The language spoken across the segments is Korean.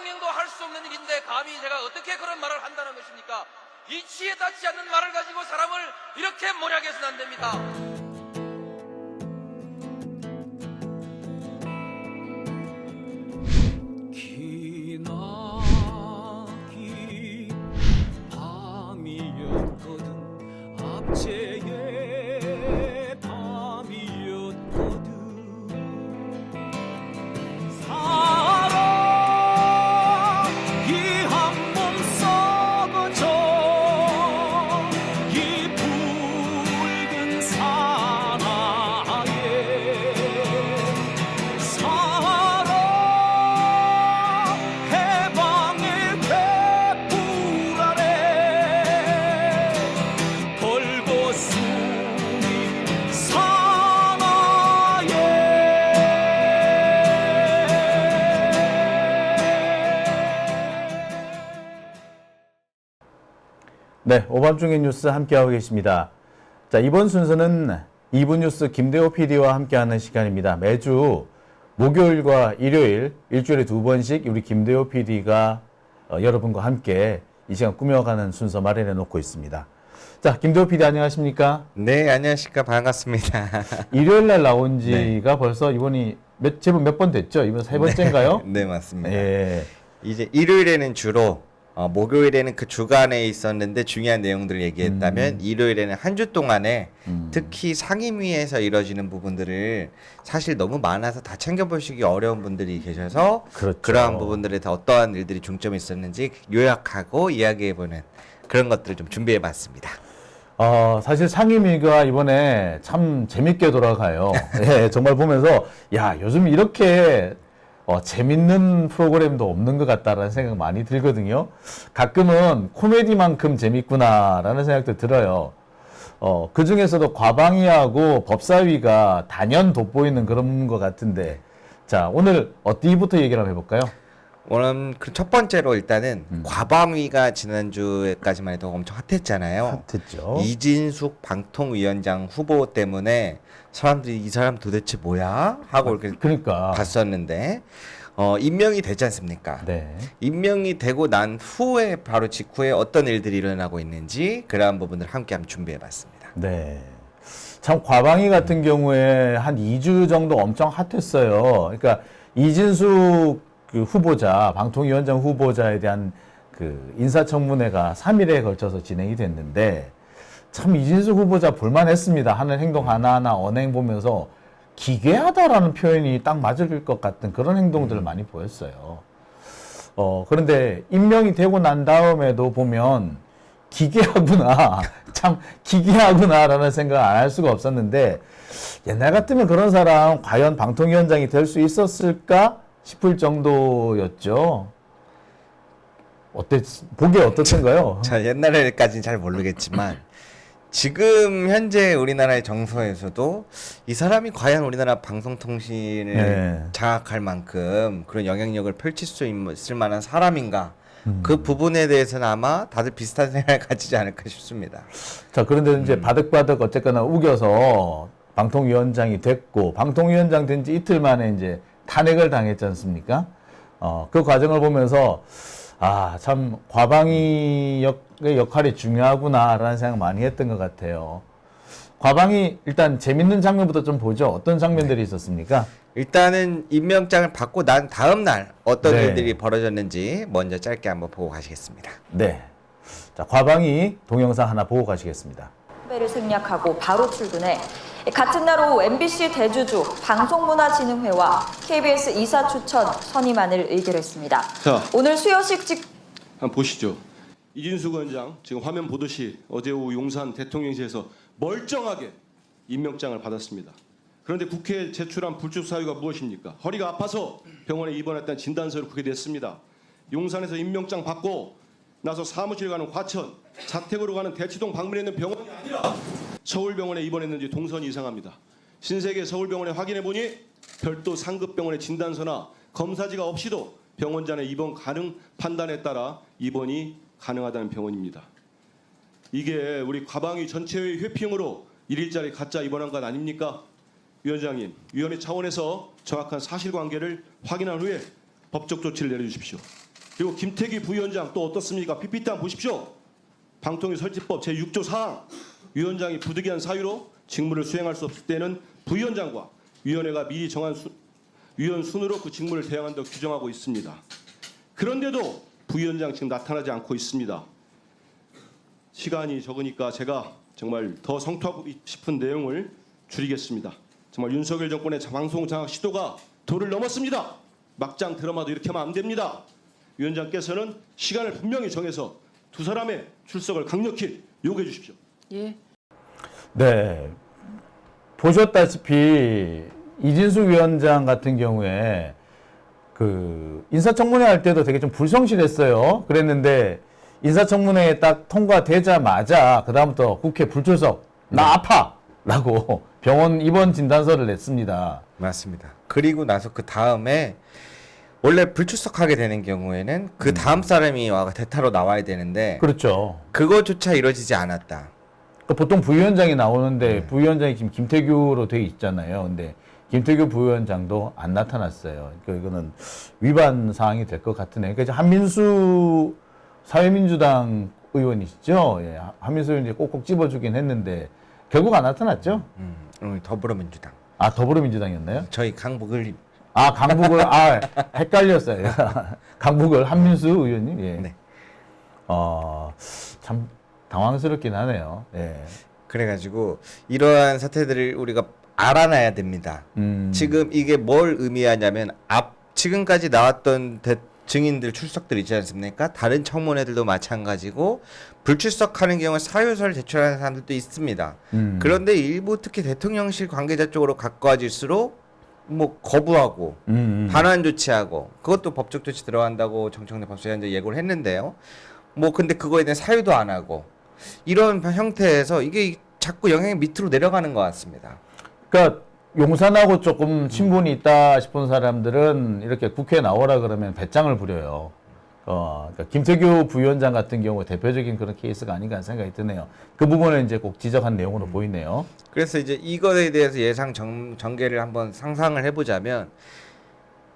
대통령도 할 수 없는 일인데 감히 제가 어떻게 그런 말을 한다는 것입니까? 이치에 닿지 않는 말을 가지고 사람을 이렇게 몰약해서는 안 됩니다. 기나긴 밤이었거든 압제의 밤이었거든 사랑 이 한 몸 썩어져 이 붉은 사나에 사랑 해방의 횃불 아래 벌거숭이 네, 오밤중의 뉴스 함께하고 계십니다. 자, 이번 순서는 2부 뉴스 김대호 PD와 함께하는 시간입니다. 매주 목요일과 일요일 일주일에 2번씩 우리 김대호 PD가 여러분과 함께 이 시간 꾸며가는 순서 마련해 놓고 있습니다. 자, 김대호 PD 안녕하십니까? 네, 안녕하십니까. 반갑습니다. 일요일 날 나온 지가 벌써 이번이 제법 몇 번 됐죠? 이번 세 번째인가요? 네, 맞습니다. 예. 이제 일요일에는 주로 목요일에는 그 주간에 있었는데 중요한 내용들을 얘기했다면 일요일에는 한 주 동안에 특히 상임위에서 이뤄지는 부분들을 사실 너무 많아서 다 챙겨보시기 어려운 분들이 계셔서 그렇죠. 그러한 부분들에 다 어떠한 일들이 중점이 있었는지 요약하고 이야기해보는 그런 것들을 좀 준비해봤습니다. 사실 상임위가 이번에 참 재밌게 돌아가요. 예, 정말 보면서, 야, 요즘 이렇게 재밌는 프로그램도 없는 것 같다라는 생각 많이 들거든요. 가끔은 코미디만큼 재밌구나라는 생각도 들어요. 그 중에서도 과방위하고 법사위가 단연 돋보이는 그런 것 같은데, 자, 오늘 어디부터 얘기를 한번 해볼까요? 오늘 그 첫 번째로 일단은 과방위가 지난주까지만 해도 엄청 핫했잖아요. 핫했죠. 이진숙 방통위원장 후보 때문에 사람들이 이 사람 도대체 뭐야? 하고 이렇게 그러니까. 봤었는데 임명이 되지 않습니까? 네. 임명이 되고 난 후에 바로 직후에 어떤 일들이 일어나고 있는지 그러한 부분을 함께 한번 준비해봤습니다. 네. 참 과방위 같은 경우에 한 2주 정도 엄청 핫했어요. 그러니까 이진숙 그 후보자, 방통위원장 후보자에 대한 그 인사청문회가 3일에 걸쳐서 진행이 됐는데 참 이진숙 후보자 볼만했습니다. 하는 행동 하나하나 언행 보면서 기괴하다라는 표현이 딱 맞을 것 같은 그런 행동들을 많이 보였어요. 그런데 임명이 되고 난 다음에도 보면 기괴하구나, 참 기괴하구나라는 생각을 안 할 수가 없었는데 옛날 같으면 그런 사람 과연 방통위원장이 될 수 있었을까 싶을 정도였죠. 보기에 어떻던가요? 자, 옛날에까지는 잘 모르겠지만 지금 현재 우리나라의 정서에서도 이 사람이 과연 우리나라 방송통신을 네. 장악할 만큼 그런 영향력을 펼칠 수 있을 만한 사람인가? 그 부분에 대해서는 아마 다들 비슷한 생각을 가지지 않을까 싶습니다. 자, 그런데 이제 바득바득 어쨌거나 우겨서 방통위원장이 됐고, 방통위원장 된 지 이틀 만에 이제 탄핵을 당했지 않습니까? 그 과정을 보면서, 참, 과방위 역할이 중요하구나라는 생각 많이 했던 것 같아요. 과방위, 일단 재밌는 장면부터 좀 보죠. 어떤 장면들이 있었습니까? 일단은 임명장을 받고 난 다음 날 어떤 네. 일들이 벌어졌는지 먼저 짧게 한번 보고 가시겠습니다. 네. 자, 과방위 동영상 하나 보고 가시겠습니다. 를 생략하고 바로 출근해 같은 날 오후 MBC 대주주 방송문화진흥회와 KBS 이사 추천 선임안을 의결했습니다. 자, 오늘 수여식 한번 보시죠. 이진숙 원장 지금 화면 보듯이 어제 오후 용산 대통령실에서 멀쩡하게 임명장을 받았습니다. 그런데 국회에 제출한 불쭉 사유가 무엇입니까? 허리가 아파서 병원에 입원했다는 진단서를 국회에 냈습니다. 용산에서 임명장 받고 나서 사무실 가는 과천, 자택으로 가는 대치동 방문했는 병원이 아니라 서울병원에 입원했는지 동선이 이상합니다. 신세계 서울병원에 확인해보니 별도 상급병원의 진단서나 검사지가 없이도 병원장의 입원 가능 판단에 따라 입원이 가능하다는 병원입니다. 이게 우리 과방위 전체의 회피용으로 일일짜리 가짜 입원한 것 아닙니까? 위원장님, 위원회 차원에서 정확한 사실관계를 확인한 후에 법적 조치를 내려주십시오. 그리고 김태규 부위원장 또 어떻습니까? PPT 한번 보십시오. 방통위 설치법 제6조 4항 위원장이 부득이한 사유로 직무를 수행할 수 없을 때는 부위원장과 위원회가 미리 정한 위원 순으로 그 직무를 대행한다고 규정하고 있습니다. 그런데도 부위원장 지금 나타나지 않고 있습니다. 시간이 적으니까 제가 정말 더 성토하고 싶은 내용을 줄이겠습니다. 정말 윤석열 정권의 방송 장악 시도가 도를 넘었습니다. 막장 드라마도 이렇게 하면 안 됩니다. 위원장께서는 시간을 분명히 정해서 두 사람의 출석을 강력히 요구해 주십시오. 예. 네. 보셨다시피 이진수 위원장 같은 경우에 그 인사청문회 할 때도 되게 좀 불성실했어요. 그랬는데 인사청문회에 딱 통과되자마자 그다음부터 국회 불출석 나 아파! 라고 병원 입원 진단서를 냈습니다. 맞습니다. 그리고 나서 그 다음에 원래 불출석하게 되는 경우에는 그 다음 사람이 와가 대타로 나와야 되는데 그렇죠. 그거조차 이루어지지 않았다. 보통 부위원장이 나오는데 부위원장이 지금 김태규로 돼 있잖아요. 근데 김태규 부위원장도 안 나타났어요. 그러니까 이거는 위반 사항이 될 것 같으네요. 그러니까 한민수 사회민주당 의원이시죠. 예, 한민수 의원이 꼭꼭 집어주긴 했는데 결국 안 나타났죠. 더불어민주당. 아, 더불어민주당이었나요? 저희 강북을 아, 강북을 헷갈렸어요. 강북을 한민수 의원님. 예. 네. 참 당황스럽긴 하네요. 예. 그래가지고 이러한 사태들을 우리가 알아놔야 됩니다. 지금 이게 뭘 의미하냐면 지금까지 나왔던 증인들 출석들 있지 않습니까? 다른 청문회들도 마찬가지고 불출석하는 경우에 사유서를 제출하는 사람들도 있습니다. 그런데 일부 특히 대통령실 관계자 쪽으로 가까워질수록 뭐 거부하고 반환 조치하고 그것도 법적 조치 들어간다고 정청래 법사위원장 예고를 했는데요. 뭐 근데 그거에 대한 사유도 안 하고 이런 형태에서 이게 자꾸 영향이 밑으로 내려가는 것 같습니다. 그러니까 용산하고 조금 친분이 있다 싶은 사람들은 이렇게 국회에 나오라 그러면 배짱을 부려요. 그러니까 김태규 부위원장 같은 경우 대표적인 그런 케이스가 아닌가 하는 생각이 드네요. 그 부분을 이제 꼭 지적한 내용으로 보이네요. 그래서 이제 이거에 대해서 예상 전개를 한번 상상을 해보자면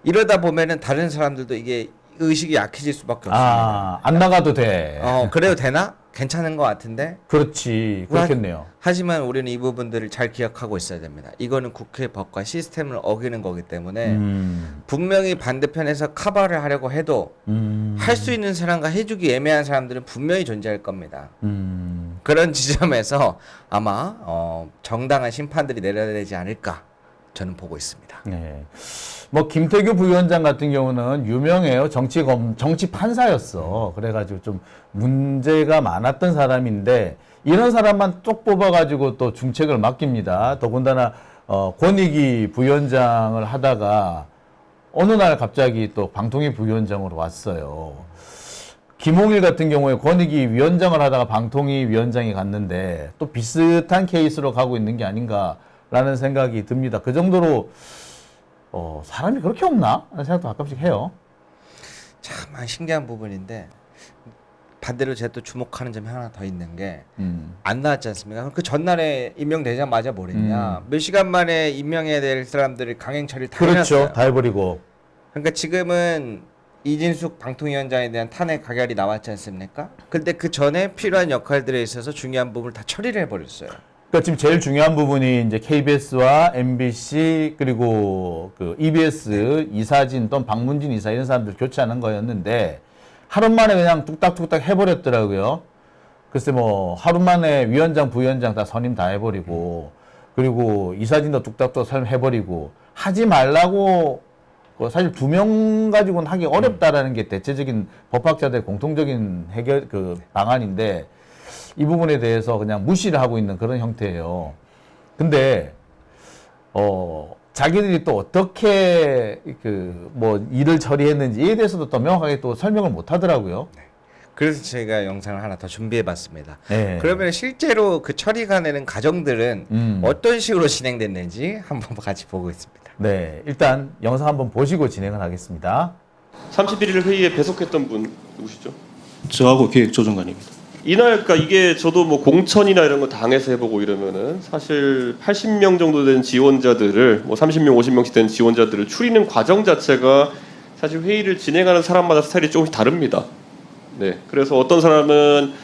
이러다 보면은 다른 사람들도 이게 의식이 약해질 수밖에 없습니다. 아, 안 나가도 돼. 그래도 되나? 괜찮은 것 같은데? 그렇지. 그렇겠네요. 하지만 우리는 이 부분들을 잘 기억하고 있어야 됩니다. 이거는 국회 법과 시스템을 어기는 거기 때문에 분명히 반대편에서 커버를 하려고 해도 할 수 있는 사람과 해주기 애매한 사람들은 분명히 존재할 겁니다. 그런 지점에서 아마 정당한 심판들이 내려야 되지 않을까 저는 보고 있습니다. 네. 뭐 김태규 부위원장 같은 경우는 유명해요. 정치 판사였어. 그래가지고 좀 문제가 많았던 사람인데 이런 사람만 쏙 뽑아가지고 또 중책을 맡깁니다. 더군다나 권익위 부위원장을 하다가 어느 날 갑자기 또 방통위 부위원장으로 왔어요. 김홍일 같은 경우에 권익위 위원장을 하다가 방통위 위원장이 갔는데 또 비슷한 케이스로 가고 있는 게 아닌가라는 생각이 듭니다. 그 정도로 사람이 그렇게 없나? 하는 생각도 가끔씩 해요. 참 신기한 부분인데 반대로 제가 또 주목하는 점이 하나 더 있는 게 안 나왔지 않습니까? 그 전날에 임명되자마자 뭘 했냐? 몇 시간 만에 임명해야 될 사람들을 강행 처리를 다 해놨어요. 그렇죠. 다 해버리고. 그러니까 지금은 이진숙 방통위원장에 대한 탄핵 가결이 나왔지 않습니까? 근데 그 전에 필요한 역할들에 있어서 중요한 부분을 다 처리를 해버렸어요. 그러니까 지금 제일 중요한 부분이 이제 KBS와 MBC 그리고 그 EBS 이사진 또는 박문진 이사 이런 사람들 교체하는 거였는데 하루 만에 그냥 뚝딱뚝딱 해버렸더라고요. 글쎄 뭐 하루 만에 위원장 부위원장 다 선임 다 해버리고 그리고 이사진도 뚝딱뚝딱 선임해버리고 하지 말라고 사실 2명 가지고는 하기 어렵다라는 게 대체적인 법학자들의 공통적인 해결 그 방안인데 이 부분에 대해서 그냥 무시를 하고 있는 그런 형태예요. 근데 자기들이 또 어떻게 그 뭐 일을 처리했는지에 대해서도 또 명확하게 또 설명을 못 하더라고요. 그래서 저희가 영상을 하나 더 준비해봤습니다. 네. 그러면 실제로 그 처리가 되는 과정들은 어떤 식으로 진행됐는지 한번 같이 보고 있습니다. 네, 일단 영상 한번 보시고 진행을 하겠습니다. 31일 회의에 배석했던 분 누구시죠? 저하고 기획조정관입니다. 이날 그러니까 이게 저도 뭐 공천이나 이런 거 당해서 해보고 이러면은 사실 80명 정도 된 지원자들을 뭐 30명, 50명씩 된 지원자들을 추리는 과정 자체가 사실 회의를 진행하는 사람마다 스타일이 조금씩 다릅니다. 네, 그래서 어떤 사람은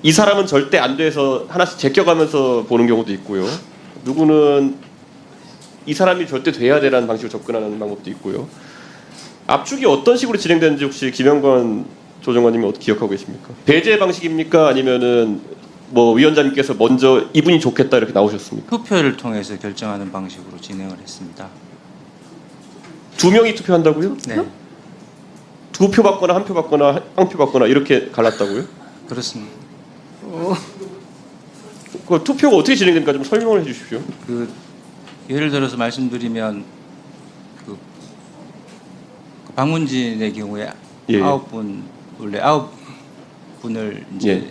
이 사람은 절대 안 돼서 하나씩 제껴가면서 보는 경우도 있고요. 누구는 이 사람이 절대 돼야 되라는 방식으로 접근하는 방법도 있고요. 압축이 어떤 식으로 진행되는지 혹시 김영건 조정관님이 어떻게 기억하고 계십니까? 배제 방식입니까? 아니면은 뭐 위원장님께서 먼저 이분이 좋겠다 이렇게 나오셨습니까? 투표를 통해서 결정하는 방식으로 진행을 했습니다. 2명이 투표한다고요? 네, 2표 받거나 1표 받거나 1표 받거나 이렇게 갈랐다고요? 그렇습니다. 그 투표가 어떻게 진행되니까 좀 설명을 해주십시오. 그 예를 들어서 말씀드리면 그 박문진의 경우에 예. 9분 원래 9분을 이제 예.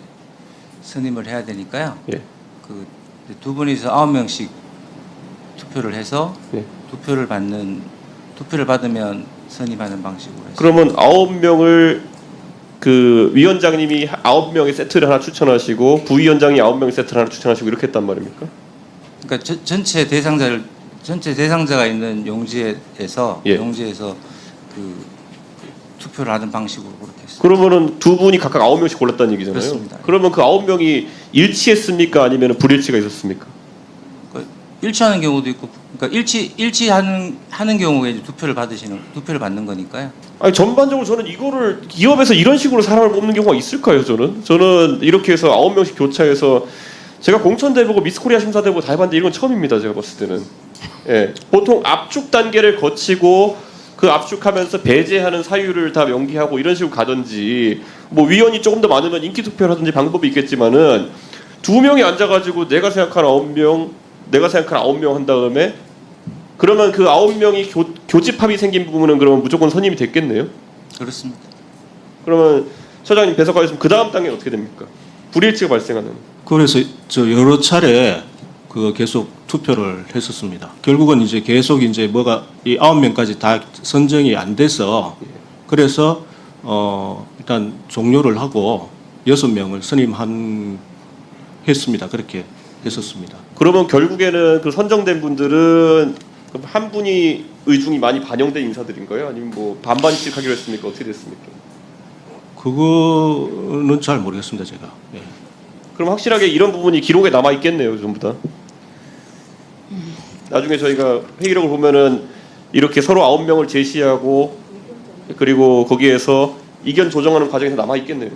선임을 해야 되니까요. 예. 그 두 분이서 9명씩 투표를 해서 예. 투표를 받으면 선임하는 방식으로 했습니다. 그러면 9명을 그 위원장님이 9명의 세트를 하나 추천하시고 부위원장이 9명의 세트를 하나 추천하시고 이렇게 했단 말입니까? 그러니까 전체 대상자가 있는 용지에서 예. 그 투표를 하는 방식으로 그렇게 했습니다. 그러면은 두 분이 각각 9명씩 골랐다는 얘기잖아요. 그렇습니다. 그러면 그 9명이 일치했습니까? 아니면 불일치가 있었습니까? 그러니까 일치하는 경우도 있고, 그러니까 일치하는 경우에 이제 투표를 받는 거니까요. 아니 전반적으로 저는 이거를 기업에서 이런 식으로 사람을 뽑는 경우가 있을까요? 저는 이렇게 해서 9명씩 교차해서 제가 공천대보고 미스코리아 심사대보고 다 해봤는데 이건 처음입니다. 제가 봤을 때는. 예, 보통 압축 단계를 거치고 그 압축하면서 배제하는 사유를 다 명기하고 이런 식으로 가든지 뭐 위원이 조금 더 많으면 인기 투표를 하든지 방법이 있겠지만은 2명이 앉아가지고 내가 생각한 9명 한 다음에 그러면 그 9명이 교집합이 생긴 부분은 그러면 무조건 선임이 됐겠네요. 그렇습니다. 그러면 처장님 배석하셨으면 그 다음 단계는 어떻게 됩니까? 불일치가 발생하는. 그래서 저 여러 차례 그 계속 투표를 했었습니다. 결국은 이제 계속 이제 뭐가 이 9명까지 다 선정이 안 돼서 그래서 일단 종료를 하고 6명을 했습니다. 그렇게 했었습니다. 그러면 결국에는 그 선정된 분들은 한 분이 의중이 많이 반영된 인사들인가요? 아니면 뭐 반반씩 하기로 했습니까? 어떻게 됐습니까? 그거는 잘 모르겠습니다. 제가. 예. 그럼 확실하게 이런 부분이 기록에 남아 있겠네요, 전부 다. 나중에 저희가 회의록을 보면은 이렇게 서로 9명을 제시하고 그리고 거기에서 이견 조정하는 과정에서 남아 있겠네요.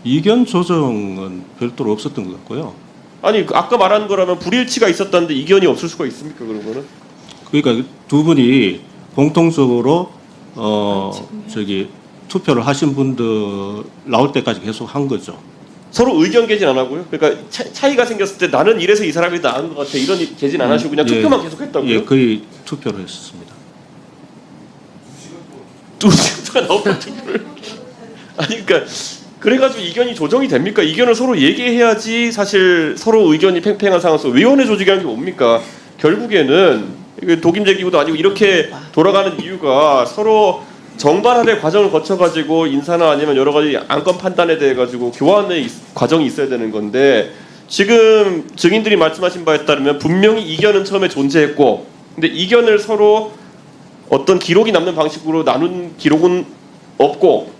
이견 조정은 별도로 없었던 것 같고요. 아니 아까 말한 거라면 불일치가 있었다는데 이견이 없을 수가 있습니까? 그런 거는? 그러니까 두 분이 공통적으로 투표를 하신 분들 나올 때까지 계속 한 거죠. 서로 의견 개진 안 하고요. 그러니까 차이가 생겼을 때 나는 이래서 이 사람이 나은 것 같아 이런 개진 안 하시고 그냥 투표만 계속 했다고요? 예, 거의 투표를 했었습니다. 2시간 동안 나오는 투표를 아니 그러니까 그래가지고 이견이 조정이 됩니까? 이견을 서로 얘기해야지 사실 서로 의견이 팽팽한 상황에서 위원회 조직이라는 게 뭡니까? 결국에는 이게 독임제 기구도 아니고 이렇게 돌아가는 이유가 서로 정반합의 과정을 거쳐가지고 인사나 아니면 여러 가지 안건 판단에 대해 가지고 교환의 과정이 있어야 되는 건데 지금 증인들이 말씀하신 바에 따르면 분명히 이견은 처음에 존재했고 근데 이견을 서로 어떤 기록이 남는 방식으로 나눈 기록은 없고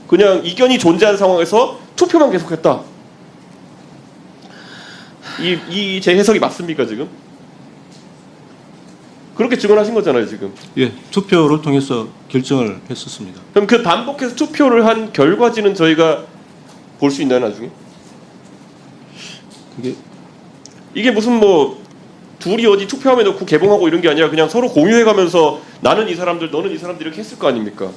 그냥 이견이 존재한 상황에서 투표만 계속했다. 이 제 해석이 맞습니까 지금? 그렇게 증언하신 거잖아요 지금. 예, 투표를 통해서 결정을 했었습니다. 그럼 그 반복해서 투표를 한 결과지는 저희가 볼 수 있나요 나중에? 그게 이게 무슨 뭐 둘이 어디 투표함에 넣고 개봉하고 이런 게 아니라 그냥 서로 공유해가면서 나는 이 사람들 너는 이 사람들 이렇게 했을 거 아닙니까?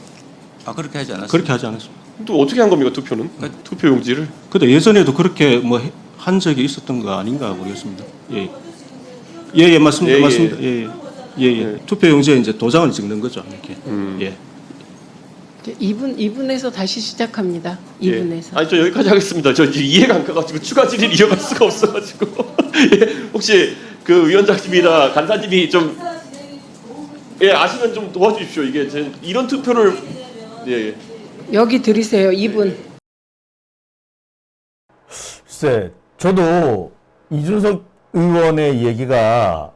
아 그렇게 하지 않았습니다. 그렇게 하지 않았습니다. 또 어떻게 한 겁니까 투표는? 투표 용지를? 근데 예전에도 그렇게 뭐 한 적이 있었던 거 아닌가 모르겠습니다. 예, 예, 맞습니다. 예, 예. 맞습니다. 예, 예, 예. 투표용지에 이제 도장을 찍는 거죠. 이렇게. 예. 2분에서 다시 시작합니다. 2분에서. 예. 아니 저 여기까지 하겠습니다. 저 이해가 안 가가지고 추가 질의를 이어갈 수가 없어가지고 예. 혹시 그 위원장님이나 간사님이 좀 아시면 좀 도와주십시오. 이게 이런 투표를 예. 여기 들으세요. 2분. 글쎄, 저도 이준석 의원의 얘기가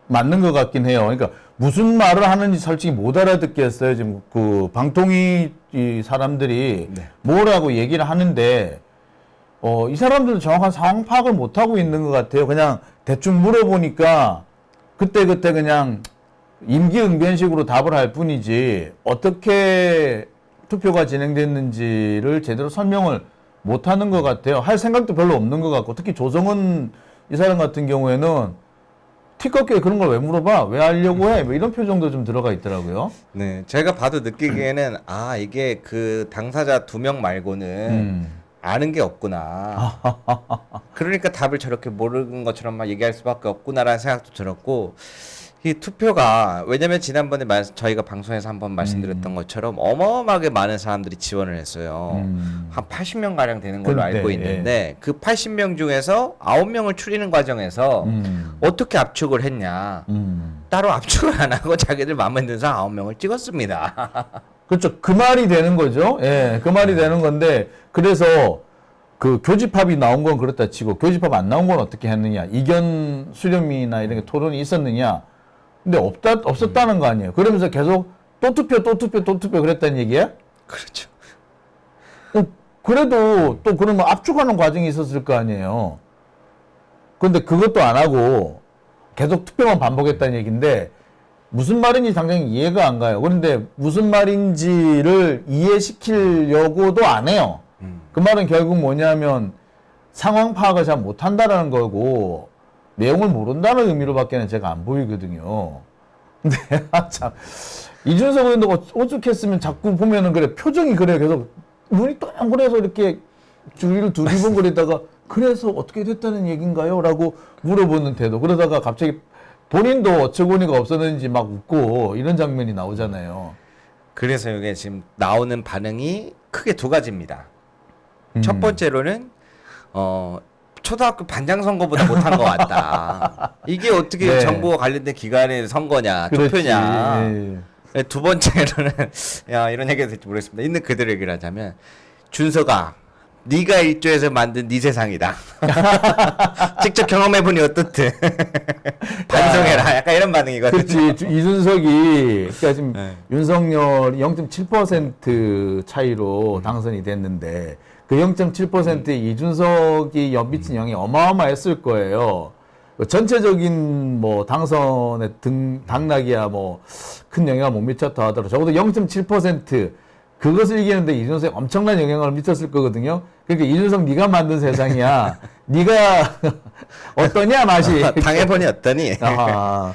맞는 것 같긴 해요. 그러니까 무슨 말을 하는지 솔직히 못 알아듣겠어요. 지금 그 방통위 이 사람들이 뭐라고 얘기를 하는데 이 사람들은 정확한 상황 파악을 못 하고 있는 것 같아요. 그냥 대충 물어보니까 그때 그냥 임기응변식으로 답을 할 뿐이지 어떻게 투표가 진행됐는지를 제대로 설명을 못 하는 것 같아요. 할 생각도 별로 없는 것 같고 특히 조정은 이 사람 같은 경우에는 티껍게 그런 걸 왜 물어봐? 왜 하려고 해? 뭐 이런 표정도 좀 들어가 있더라고요. 네, 제가 봐도 느끼기에는 이게 그 당사자 2명 말고는 아는 게 없구나. 그러니까 답을 저렇게 모르는 것처럼 막 얘기할 수밖에 없구나라는 생각도 들었고 이 투표가 왜냐면 지난번에 저희가 방송에서 한번 말씀드렸던 것처럼 어마어마하게 많은 사람들이 지원을 했어요. 한 80명 가량 되는 걸로 근데, 알고 있는데 그 80명 중에서 9명을 추리는 과정에서 어떻게 압축을 했냐. 따로 압축을 안 하고 자기들 마음에 드는 사람 9명을 찍었습니다. 그렇죠. 그 말이 되는 거죠. 예, 그 말이 되는 건데 그래서 그 교집합이 나온 건 그렇다 치고 교집합 안 나온 건 어떻게 했느냐. 이견 수렴이나 이런 게 토론이 있었느냐. 근데 없었다는 거 아니에요. 그러면서 계속 또 투표 그랬다는 얘기야? 그렇죠. 그래도 또 그러면 압축하는 과정이 있었을 거 아니에요. 근데 그것도 안 하고 계속 투표만 반복했다는 얘기인데 무슨 말인지 당장 이해가 안 가요. 그런데 무슨 말인지를 이해시키려고도 안 해요. 그 말은 결국 뭐냐면 상황 파악을 잘 못한다라는 거고 내용을 모른다는 의미로밖에는 제가 안 보이거든요. 근데 참 이준석 의원도 오죽했으면 자꾸 보면은 그래 표정이 그래 계속 눈이 동그래서 이렇게 주위를 두리번거리다가 그래서 어떻게 됐다는 얘기인가요? 라고 물어보는 태도. 그러다가 갑자기 본인도 어처구니가 없었는지 막 웃고 이런 장면이 나오잖아요. 그래서 이게 지금 나오는 반응이 크게 2가지입니다. 첫 번째로는 초등학교 반장 선거보다 못한 것 같다. 이게 어떻게 네. 정부와 관련된 기관의 선거냐, 그렇지. 투표냐. 예. 두 번째로는 이런 얘기가 될지 모르겠습니다. 있는 그대로 얘기를 하자면 준석아, 네가 일조해서 만든 네 세상이다. 직접 경험해보니 어떻든 반성해라. 약간 이런 반응이거든요. 그렇지. 이준석이 그러니까 지금 네. 윤석열이 0.7% 차이로 당선이 됐는데 그 0.7%에 이준석이 미친 영향이 어마어마했을 거예요. 전체적인 뭐 당선의 당락이야 뭐 큰 영향을 못 미쳤다 하더라도 적어도 0.7% 그것을 이기는데 이준석이 엄청난 영향을 미쳤을 거거든요. 그러니까 이준석 네가 만든 세상이야. 네가 어떠냐 맛이. 당해보니 어떠니? 아하.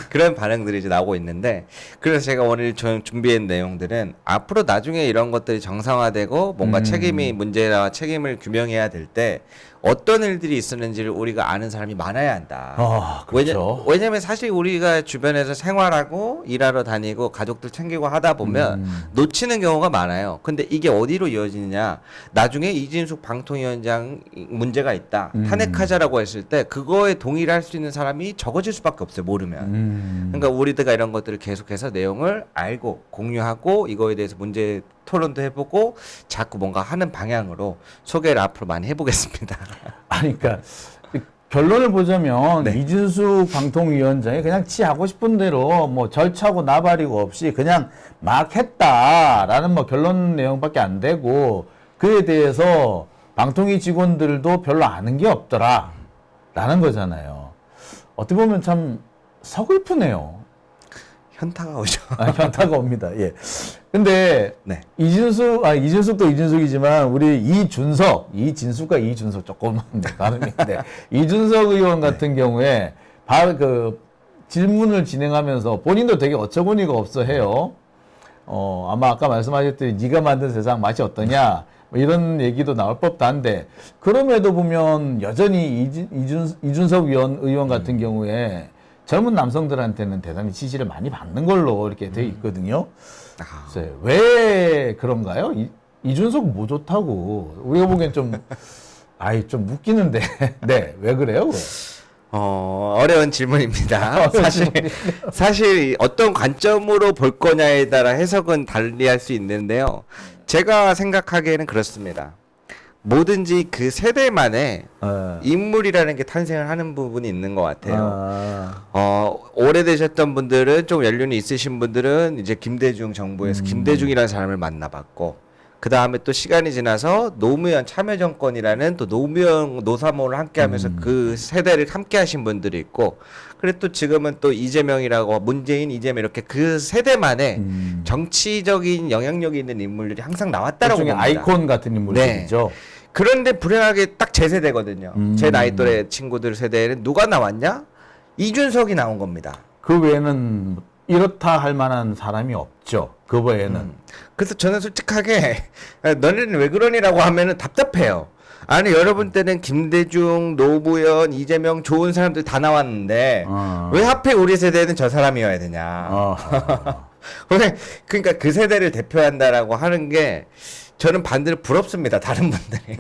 그런 반응들이 이제 나오고 있는데 그래서 제가 오늘 준비한 내용들은 앞으로 나중에 이런 것들이 정상화되고 뭔가 책임이 문제나 책임을 규명해야 될 때 어떤 일들이 있었는지를 우리가 아는 사람이 많아야 한다. 그렇죠. 왜냐면 사실 우리가 주변에서 생활하고 일하러 다니고 가족들 챙기고 하다 보면 놓치는 경우가 많아요. 근데 이게 어디로 이어지느냐. 나중에 이진숙 방통위원장 문제가 있다. 탄핵하자라고 했을 때 그거에 동의를 할 수 있는 사람이 적어질 수밖에 없어요. 모르면. 그러니까 우리가 이런 것들을 계속해서 내용을 알고 공유하고 이거에 대해서 문제 토론도 해보고 자꾸 뭔가 하는 방향으로 소개를 앞으로 많이 해보겠습니다. 아니, 그러니까 결론을 보자면 네. 이준숙 방통위원장이 그냥 지 하고 싶은 대로 뭐 절차고 나발이고 없이 그냥 막 했다라는 뭐 결론 내용밖에 안 되고 그에 대해서 방통위 직원들도 별로 아는 게 없더라라는 거잖아요. 어떻게 보면 참 서글프네요. 현타가 오죠. 현타가 옵니다. 예. 근데 네. 이준숙도 이준숙이지만 우리 이진숙과 이준석 조금 다른데 이준석 의원 같은 경우에 바로 그 질문을 진행하면서 본인도 되게 어처구니가 없어 해요. 아마 아까 말씀하셨듯이 네가 만든 세상 맛이 어떠냐 뭐 이런 얘기도 나올 법도 한데 그럼에도 보면 여전히 이준석 의원 같은 경우에 젊은 남성들한테는 대단히 지지를 많이 받는 걸로 이렇게 돼 있거든요. 글쎄, 왜 그런가요? 이준석 뭐 좋다고 우리가 보기엔 좀 웃기는데 네, 왜 그래요? 어려운 질문입니다. 사실 어떤 관점으로 볼 거냐에 따라 해석은 달리할 수 있는데요. 제가 생각하기에는 그렇습니다. 뭐든지 그 세대만의 예. 인물이라는 게 탄생을 하는 부분이 있는 것 같아요. 아, 오래되셨던 분들은 좀 연륜이 있으신 분들은 이제 김대중 정부에서 김대중이라는 사람을 만나봤고 그 다음에 또 시간이 지나서 노무현 참여정권이라는 또 노무현 노사모를 함께하면서 그 세대를 함께하신 분들이 있고 그리고 또 지금은 또 이재명이라고 문재인 이재명 이렇게 그 세대만의 정치적인 영향력이 있는 인물들이 항상 나왔다라고 일종의 봅니다. 아이콘 같은 인물들이죠. 그런데 불행하게 딱 제 세대거든요. 제 나이 또래 친구들 세대에는 누가 나왔냐? 이준석이 나온 겁니다. 그 외에는 이렇다 할 만한 사람이 없죠. 그 외에는. 그래서 저는 솔직하게 너네는 왜 그러니라고 하면은 답답해요. 아니 여러분 때는 김대중, 노무현, 이재명 좋은 사람들 다 나왔는데 왜 하필 우리 세대는 저 사람이어야 되냐. 왜 그러니까 그 세대를 대표한다라고 하는 게 저는 반대로 부럽습니다. 다른 분들이.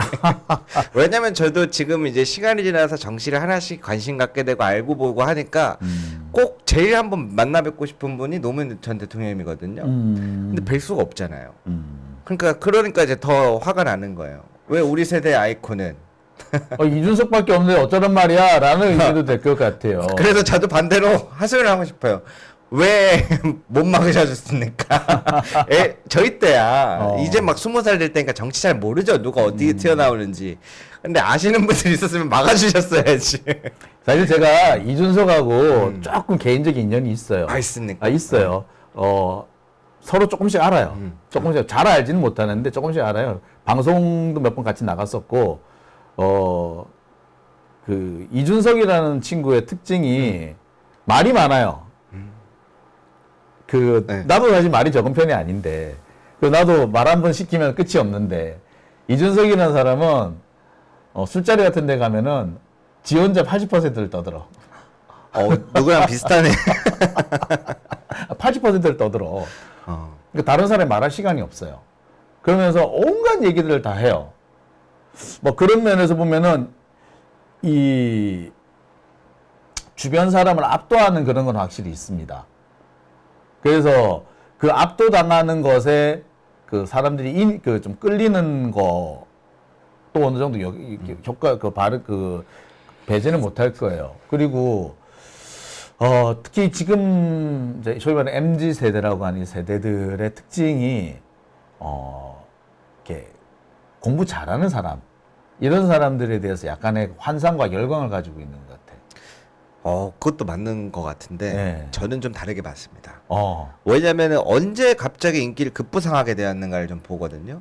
왜냐면 저도 지금 이제 시간이 지나서 정치를 하나씩 관심 갖게 되고 알고 보고 하니까 꼭 제일 한번 만나 뵙고 싶은 분이 노무현 전 대통령이거든요. 근데 뵐 수가 없잖아요. 그러니까 이제 더 화가 나는 거예요. 왜 우리 세대의 아이콘은 이준석밖에 없는데 어쩌란 말이야 라는 의미도 될 것 같아요. 그래서 저도 반대로 하소연을 하고 싶어요. 왜 못 막으셔줬습니까? 저희 때야 이제 막 20살 될 때니까 정치 잘 모르죠. 누가 어떻게 튀어나오는지. 근데 아시는 분들이 있었으면 막아주셨어야지. 사실 제가 이준석하고 조금 개인적인 인연이 있어요. 있습니까? 있어요. 서로 조금씩 알아요. 조금씩 잘 알지는 못하는데 조금씩 알아요. 방송도 몇 번 같이 나갔었고, 그 이준석이라는 친구의 특징이 말이 많아요. 나도 사실 말이 적은 편이 아닌데, 나도 말 한 번 시키면 끝이 없는데, 이준석이라는 사람은 술자리 같은 데 가면은 지 혼자 80%를 떠들어. 누구랑 비슷하네. 80%를 떠들어. 그러니까 다른 사람이 말할 시간이 없어요. 그러면서 온갖 얘기들을 다 해요. 뭐 그런 면에서 보면은 이 주변 사람을 압도하는 그런 건 확실히 있습니다. 그래서 그 압도당하는 것에 그 사람들이 좀 끌리는 거 또 어느 정도 효과 배제는 못할 거예요. 그리고 특히 지금 이제 소위 말하는 MZ 세대라고 하는 이 세대들의 특징이 이렇게 공부 잘하는 사람 이런 사람들에 대해서 약간의 환상과 열광을 가지고 있는 것 같아요. 그것도 맞는 것 같은데 네. 저는 좀 다르게 봤습니다. 어. 왜냐면은 언제 갑자기 인기를 급부상하게 되었는가를 좀 보거든요.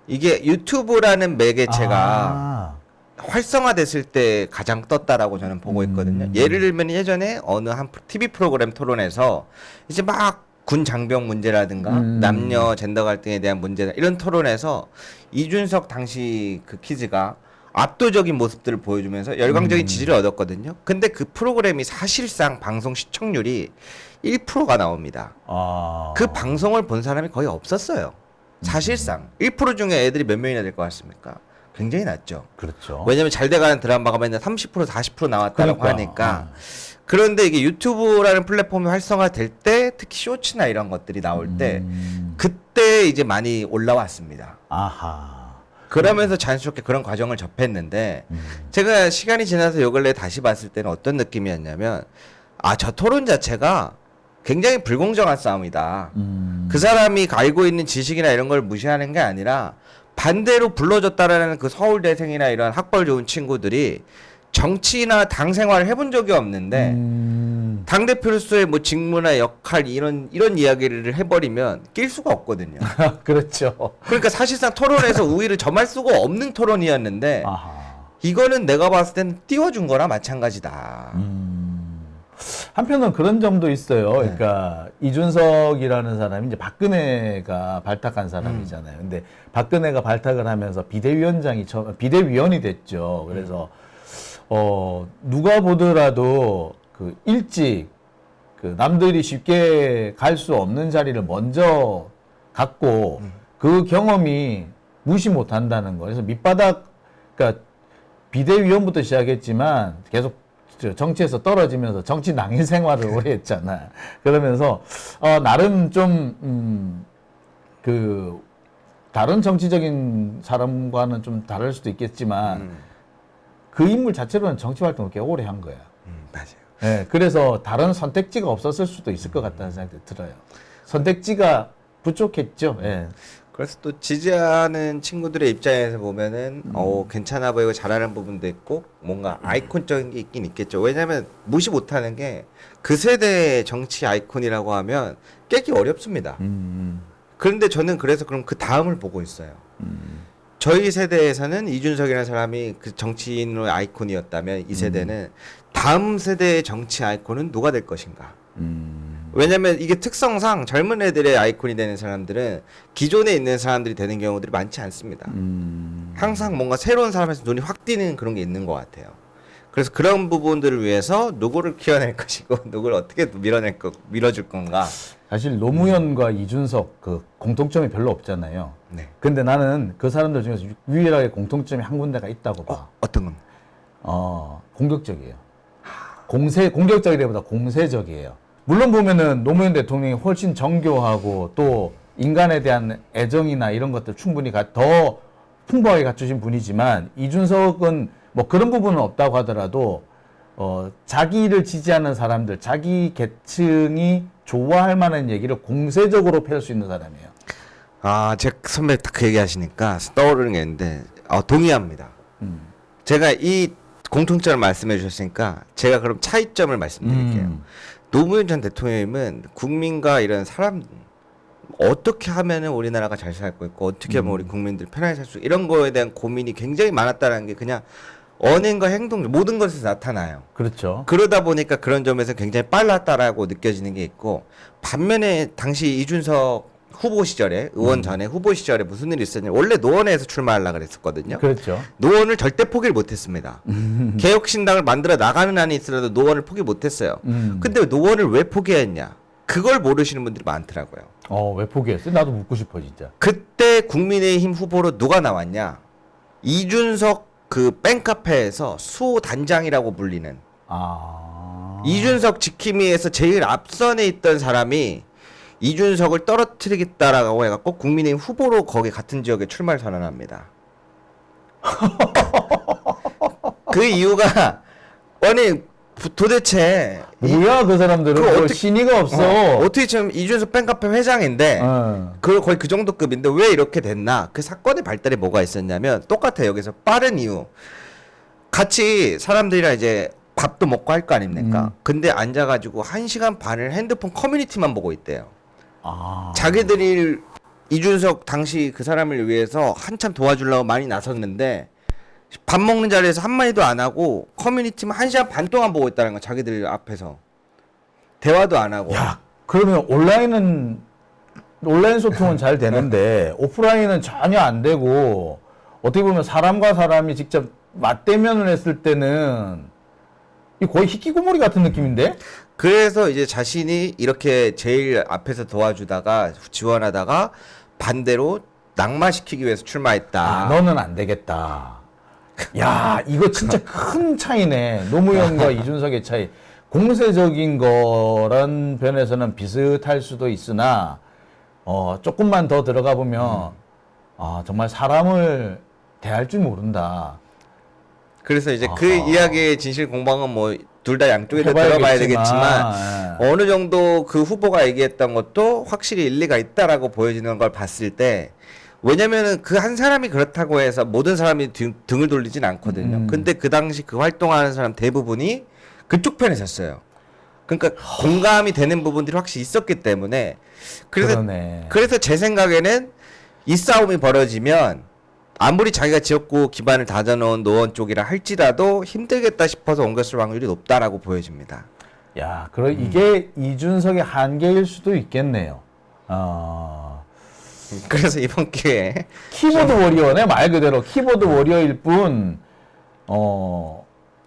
이게 유튜브라는 매개체가 활성화됐을 때 가장 떴다라고 저는 보고 있거든요. 예를 들면 예전에 어느 한 TV 프로그램 토론에서 이제 막 군 장병 문제라든가 남녀 젠더 갈등에 대한 문제 이런 토론에서 이준석 당시 그 퀴즈가 압도적인 모습들을 보여주면서 열광적인 지지를 얻었거든요. 근데 그 프로그램이 사실상 방송 시청률이 1%가 나옵니다. 그 방송을 본 사람이 거의 없었어요. 사실상 1% 중에 애들이 몇 명이나 될 것 같습니까? 굉장히 낮죠. 그렇죠. 왜냐면 잘 돼가는 드라마가 맨날 30% 40% 나왔다고 그러니까. 하니까. 그런데 이게 유튜브라는 플랫폼이 활성화될 때 특히 쇼츠나 이런 것들이 나올 때 그때 이제 많이 올라왔습니다. 아하. 그러면서 자연스럽게 그런 과정을 접했는데 제가 시간이 지나서 요 근래 다시 봤을 때는 어떤 느낌이었냐면 저 토론 자체가 굉장히 불공정한 싸움이다. 그 사람이 알고 있는 지식이나 이런 걸 무시하는 게 아니라 반대로 불러줬다라는 그 서울대생이나 이런 학벌 좋은 친구들이 정치나 당 생활을 해본 적이 없는데 당대표로서의 뭐 직무나 역할 이런 이야기를 해버리면 낄 수가 없거든요. 그렇죠. 그러니까 사실상 토론에서 우위를 점할 수가 없는 토론이었는데 아하. 이거는 내가 봤을 때는 띄워준 거나 마찬가지다. 한편은 그런 점도 있어요. 그러니까 이준석이라는 사람이 이제 박근혜가 발탁한 사람이잖아요. 근데 박근혜가 발탁을 하면서 비대위원이 됐죠. 그래서 누가 보더라도 그 일찍 그 남들이 쉽게 갈 수 없는 자리를 먼저 갖고 그 경험이 무시 못 한다는 거. 그래서 그러니까 비대위원부터 시작했지만 계속 정치에서 떨어지면서 정치 낭인 생활을 오래 했잖아. 그러면서 나름 좀 다른 정치적인 사람과는 좀 다를 수도 있겠지만 그 인물 자체로는 정치 활동을 꽤 오래 한 거야. 맞아요. 네, 그래서 다른 선택지가 없었을 수도 있을 것 같다는 생각이 들어요. 선택지가 부족했죠. 예. 그래서 또 지지하는 친구들의 입장에서 보면은 괜찮아 보이고 잘하는 부분도 있고 뭔가 아이콘적인 게 있긴 있겠죠. 왜냐하면 무시 못하는 게 그 세대의 정치 아이콘이라고 하면 깨기 어렵습니다. 그런데 저는 그래서 그럼 그 다음을 보고 있어요. 저희 세대에서는 이준석이라는 사람이 그 정치인의 아이콘이었다면 이 세대는 다음 세대의 정치 아이콘은 누가 될 것인가? 왜냐면 이게 특성상 젊은 애들의 아이콘이 되는 사람들은 기존에 있는 사람들이 되는 경우들이 많지 않습니다. 항상 뭔가 새로운 사람에서 눈이 확 띄는 그런 게 있는 것 같아요. 그래서 그런 부분들을 위해서 누구를 키워낼 것이고 누구를 어떻게 밀어줄 건가. 사실 노무현과 이준석 그 공통점이 별로 없잖아요. 네. 근데 나는 그 사람들 중에서 유일하게 공통점이 한 군데가 있다고 봐. 어떤 건? 공격적이에요. 공격적이라기보다 공세적이에요. 물론 보면은 노무현 대통령이 훨씬 정교하고 또 인간에 대한 애정이나 이런 것들 충분히 더 풍부하게 갖추신 분이지만 이준석은 뭐 그런 부분은 없다고 하더라도 자기를 지지하는 사람들, 자기 계층이 좋아할 만한 얘기를 공세적으로 펼 수 있는 사람이에요. 제 선배 딱 그 얘기 하시니까 떠오르는 게 있는데 동의합니다. 제가 이 공통점을 말씀해 주셨으니까 제가 그럼 차이점을 말씀드릴게요. 노무현 전 대통령님은 국민과 이런 사람 어떻게 하면은 우리나라가 잘 살고 있고 어떻게 하면 우리 국민들 편하게 살 수 이런 거에 대한 고민이 굉장히 많았다는 게 그냥 언행과 행동 모든 것에서 나타나요. 그렇죠. 그러다 보니까 그런 점에서 굉장히 빨랐다라고 느껴지는 게 있고 반면에 당시 이준석 후보 시절에 의원 전에 후보 시절에 무슨 일이 있었냐 원래 노원에서 출마하려고 그랬었거든요. 그렇죠. 노원을 절대 포기를 못했습니다. 개혁신당을 만들어 나가는 한이 있어도 노원을 포기 못했어요. 근데 노원을 왜 포기했냐? 그걸 모르시는 분들이 많더라고요. 왜 포기했어요? 나도 묻고 싶어 진짜. 그때 국민의힘 후보로 누가 나왔냐? 이준석 그 뺑카페에서 수호 단장이라고 불리는 이준석 지킴이에서 제일 앞선에 있던 사람이 이준석을 떨어뜨리겠다라고 해갖고 국민의힘 후보로 거기 같은 지역에 출마를 선언합니다. 그 이유가 아니 도대체 뭐야 그 사람들은 어떻게- 신의가 없어. 어떻게 지금 이준석 팬카페 회장인데 그 거의 그 정도 급인데 왜 이렇게 됐나? 그 사건의 발달이 뭐가 있었냐면 똑같아요. 여기서 빠른 이유. 같이 사람들이랑 이제 밥도 먹고 할 거 아닙니까? 근데 앉아가지고 1시간 반을 핸드폰 커뮤니티만 보고 있대요. 자기들이 이준석 당시 그 사람을 위해서 한참 도와주려고 많이 나섰는데 밥 먹는 자리에서 한마디도 안 하고 커뮤니티만 1시간 반 동안 보고 있다는 거 자기들 앞에서 대화도 안 하고. 야, 그러면 온라인 소통은 잘 되는데 오프라인은 전혀 안 되고 어떻게 보면 사람과 사람이 직접 맞대면을 했을 때는 이 거의 희귀고무리 같은 느낌인데? 그래서 이제 자신이 이렇게 제일 앞에서 도와주다가 지원하다가 반대로 낙마시키기 위해서 출마했다. 너는 안 되겠다. 야, 이거 진짜 큰 차이네. 노무현과 이준석의 차이. 공세적인 거란 변에서는 비슷할 수도 있으나 조금만 더 들어가 보면 정말 사람을 대할 줄 모른다. 그래서 이제 그 이야기의 진실 공방은 뭐 둘 다 양쪽에 다 해봐야겠지만, 들어봐야 되겠지만 어느 정도 그 후보가 얘기했던 것도 확실히 일리가 있다라고 보여지는 걸 봤을 때 왜냐면은 그 한 사람이 그렇다고 해서 모든 사람이 등을 돌리진 않거든요. 근데 그 당시 그 활동하는 사람 대부분이 그쪽 편에 섰어요. 그러니까 공감이 되는 부분들이 확실히 있었기 때문에 그래서 제 생각에는 이 싸움이 벌어지면 아무리 자기가 지역구 기반을 다져놓은 노원 쪽이라 할지라도 힘들겠다 싶어서 옮겼을 확률이 높다라고 보여집니다. 야, 이게 이준석의 한계일 수도 있겠네요. 그래서 이번 기회에 키보드 워리어네, 말 그대로 키보드 워리어일 뿐,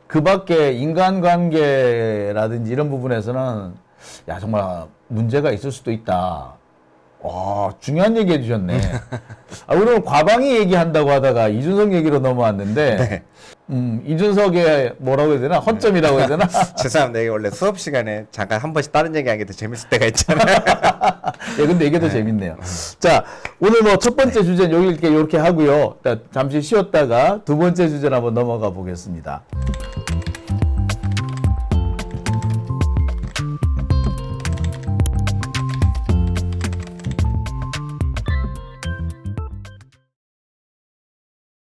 그 밖에 인간관계라든지 이런 부분에서는 야, 정말 문제가 있을 수도 있다. 중요한 얘기 해주셨네. 오늘 과방위 얘기한다고 하다가 이준석 얘기로 넘어왔는데, 이준석의 뭐라고 해야 되나? 허점이라고 해야 되나? 죄송합니다. 이게 원래 수업 시간에 잠깐 한 번씩 다른 얘기하는 게 더 재밌을 때가 있잖아요. 예, 근데 이게 더 재밌네요. 자, 오늘 뭐 첫 번째 주제는 여기 이렇게 하고요. 잠시 쉬었다가 두 번째 주제로 한번 넘어가 보겠습니다.